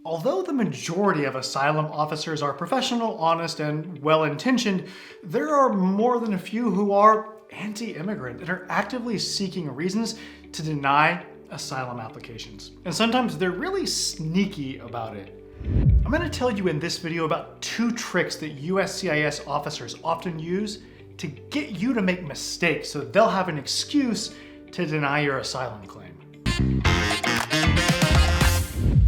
Although the majority of asylum officers are professional, honest, and well-intentioned, there are more than a few who are anti-immigrant and are actively seeking reasons to deny asylum applications. And sometimes they're really sneaky about it. I'm going to tell you in this video about 2 tricks that USCIS officers often use to get you to make mistakes so they'll have an excuse to deny your asylum claim.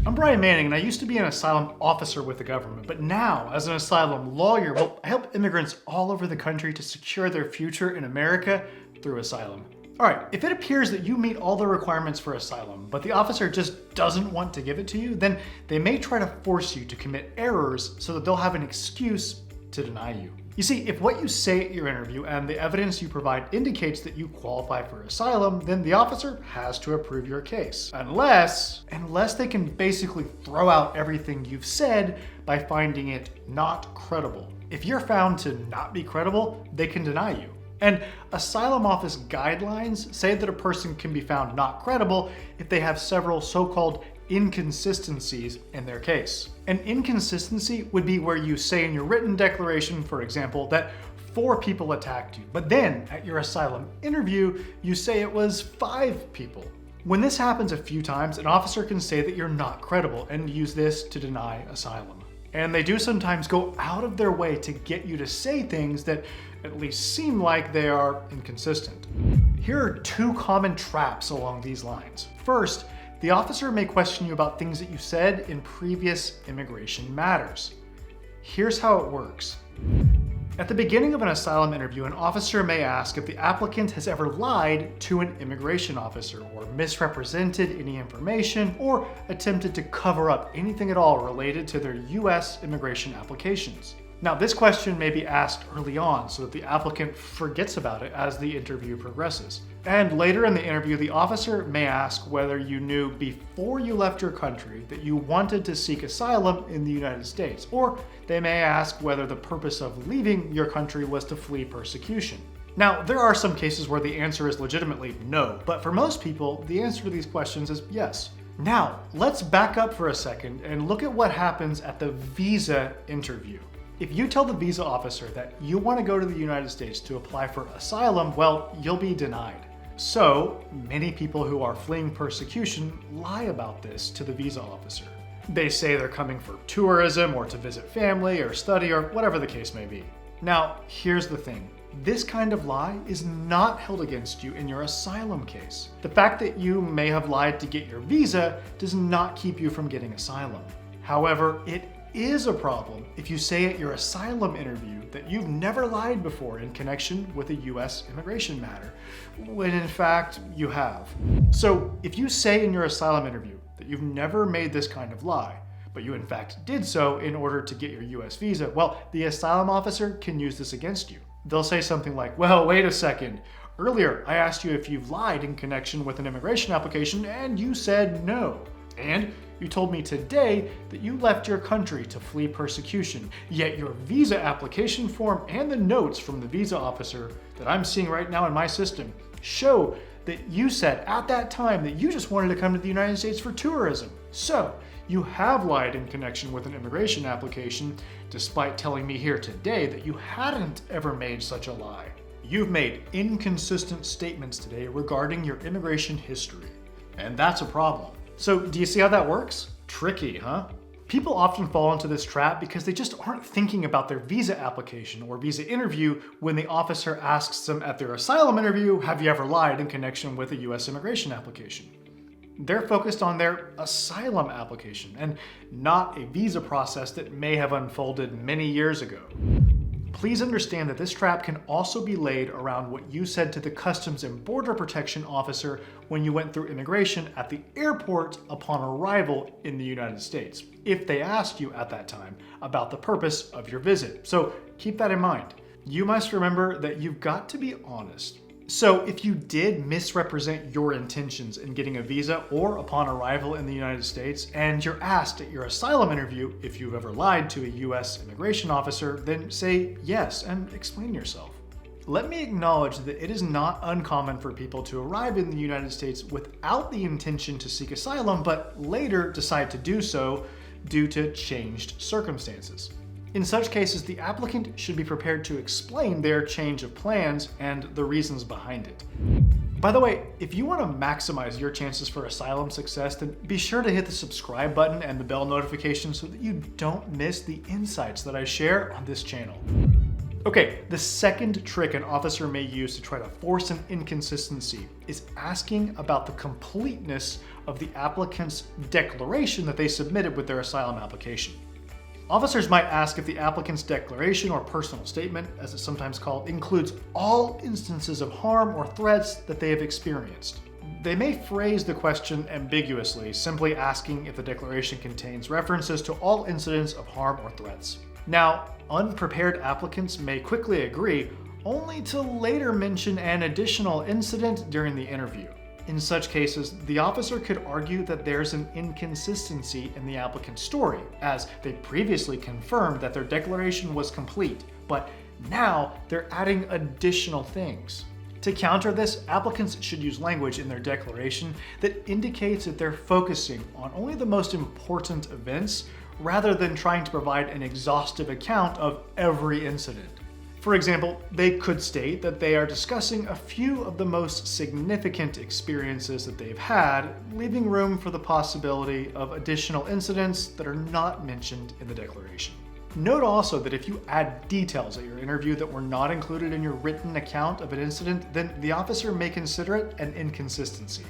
I'm Brian Manning, and I used to be an asylum officer with the government, but now, as an asylum lawyer, I help immigrants all over the country to secure their future in America through asylum. All right, if it appears that you meet all the requirements for asylum, but the officer just doesn't want to give it to you, then they may try to force you to commit errors so that they'll have an excuse to deny you. You see, if what you say at your interview and the evidence you provide indicates that you qualify for asylum, then the officer has to approve your case. Unless they can basically throw out everything you've said by finding it not credible. If you're found to not be credible, they can deny you. And asylum office guidelines say that a person can be found not credible if they have several so-called inconsistencies in their case. An inconsistency would be where you say in your written declaration, for example, that 4 people attacked you, but then at your asylum interview, you say it was 5 people. When this happens a few times, an officer can say that you're not credible and use this to deny asylum. And they do sometimes go out of their way to get you to say things that at least seem like they are inconsistent. Here are 2 common traps along these lines. First, the officer may question you about things that you said in previous immigration matters. Here's how it works. At the beginning of an asylum interview, an officer may ask if the applicant has ever lied to an immigration officer or misrepresented any information or attempted to cover up anything at all related to their US immigration applications. Now, this question may be asked early on so that the applicant forgets about it as the interview progresses. And later in the interview, the officer may ask whether you knew before you left your country that you wanted to seek asylum in the United States, or they may ask whether the purpose of leaving your country was to flee persecution. Now, there are some cases where the answer is legitimately no, but for most people, the answer to these questions is yes. Now, let's back up for a second and look at what happens at the visa interview. If you tell the visa officer that you want to go to the United States to apply for asylum, well, you'll be denied. So, many people who are fleeing persecution lie about this to the visa officer. They say they're coming for tourism or to visit family or study or whatever the case may be. Now, here's the thing. This kind of lie is not held against you in your asylum case. The fact that you may have lied to get your visa does not keep you from getting asylum. However, it is a problem if you say at your asylum interview that you've never lied before in connection with a US immigration matter, when in fact you have. So if you say in your asylum interview that you've never made this kind of lie, but you in fact did so in order to get your US visa, well, the asylum officer can use this against you. They'll say something like, well, wait a second. Earlier, I asked you if you've lied in connection with an immigration application and you said no. And you told me today that you left your country to flee persecution, yet your visa application form and the notes from the visa officer that I'm seeing right now in my system show that you said at that time that you just wanted to come to the United States for tourism. So, you have lied in connection with an immigration application, despite telling me here today that you hadn't ever made such a lie. You've made inconsistent statements today regarding your immigration history, and that's a problem. So do you see how that works? Tricky, huh? People often fall into this trap because they just aren't thinking about their visa application or visa interview when the officer asks them at their asylum interview, have you ever lied in connection with a US immigration application? They're focused on their asylum application and not a visa process that may have unfolded many years ago. Please understand that this trap can also be laid around what you said to the Customs and Border Protection officer when you went through immigration at the airport upon arrival in the United States, if they asked you at that time about the purpose of your visit. So keep that in mind. You must remember that you've got to be honest. So if you did misrepresent your intentions in getting a visa or upon arrival in the United States, and you're asked at your asylum interview if you've ever lied to a US immigration officer, then say yes and explain yourself. Let me acknowledge that it is not uncommon for people to arrive in the United States without the intention to seek asylum, but later decide to do so due to changed circumstances. In such cases, the applicant should be prepared to explain their change of plans and the reasons behind it. By the way, if you want to maximize your chances for asylum success, then be sure to hit the subscribe button and the bell notification so that you don't miss the insights that I share on this channel. Okay, the second trick an officer may use to try to force an inconsistency is asking about the completeness of the applicant's declaration that they submitted with their asylum application. Officers might ask if the applicant's declaration or personal statement, as it's sometimes called, includes all instances of harm or threats that they have experienced. They may phrase the question ambiguously, simply asking if the declaration contains references to all incidents of harm or threats. Now, unprepared applicants may quickly agree, only to later mention an additional incident during the interview. In such cases, the officer could argue that there's an inconsistency in the applicant's story, as they previously confirmed that their declaration was complete, but now they're adding additional things. To counter this, applicants should use language in their declaration that indicates that they're focusing on only the most important events, rather than trying to provide an exhaustive account of every incident. For example, they could state that they are discussing a few of the most significant experiences that they've had, leaving room for the possibility of additional incidents that are not mentioned in the declaration. Note also that if you add details at your interview that were not included in your written account of an incident, then the officer may consider it an inconsistency.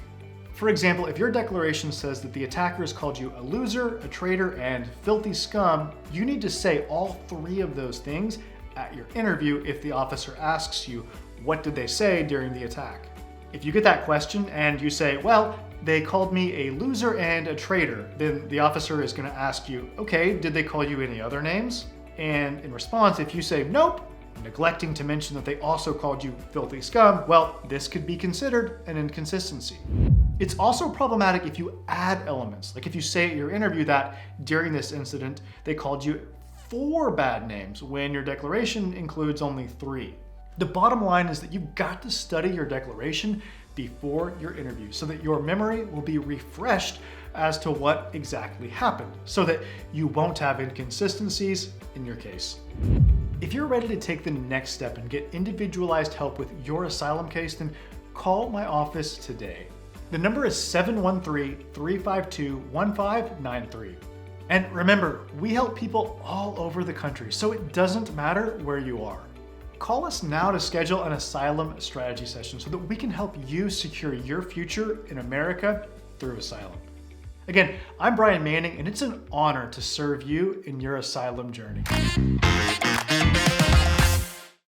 For example, if your declaration says that the attackers called you a loser, a traitor, and filthy scum, you need to say all three of those things at your interview if the officer asks you, what did they say during the attack? If you get that question and you say, well, they called me a loser and a traitor, then the officer is going to ask you, okay, did they call you any other names? And in response, if you say, nope, neglecting to mention that they also called you filthy scum, well, this could be considered an inconsistency. It's also problematic if you add elements, like if you say at your interview that during this incident, they called you 4 bad names when your declaration includes only 3. The bottom line is that you've got to study your declaration before your interview so that your memory will be refreshed as to what exactly happened, so that you won't have inconsistencies in your case. If you're ready to take the next step and get individualized help with your asylum case, then call my office today. The number is 713-352-1593. And remember, we help people all over the country, so it doesn't matter where you are. Call us now to schedule an asylum strategy session so that we can help you secure your future in America through asylum. Again, I'm Brian Manning, and it's an honor to serve you in your asylum journey.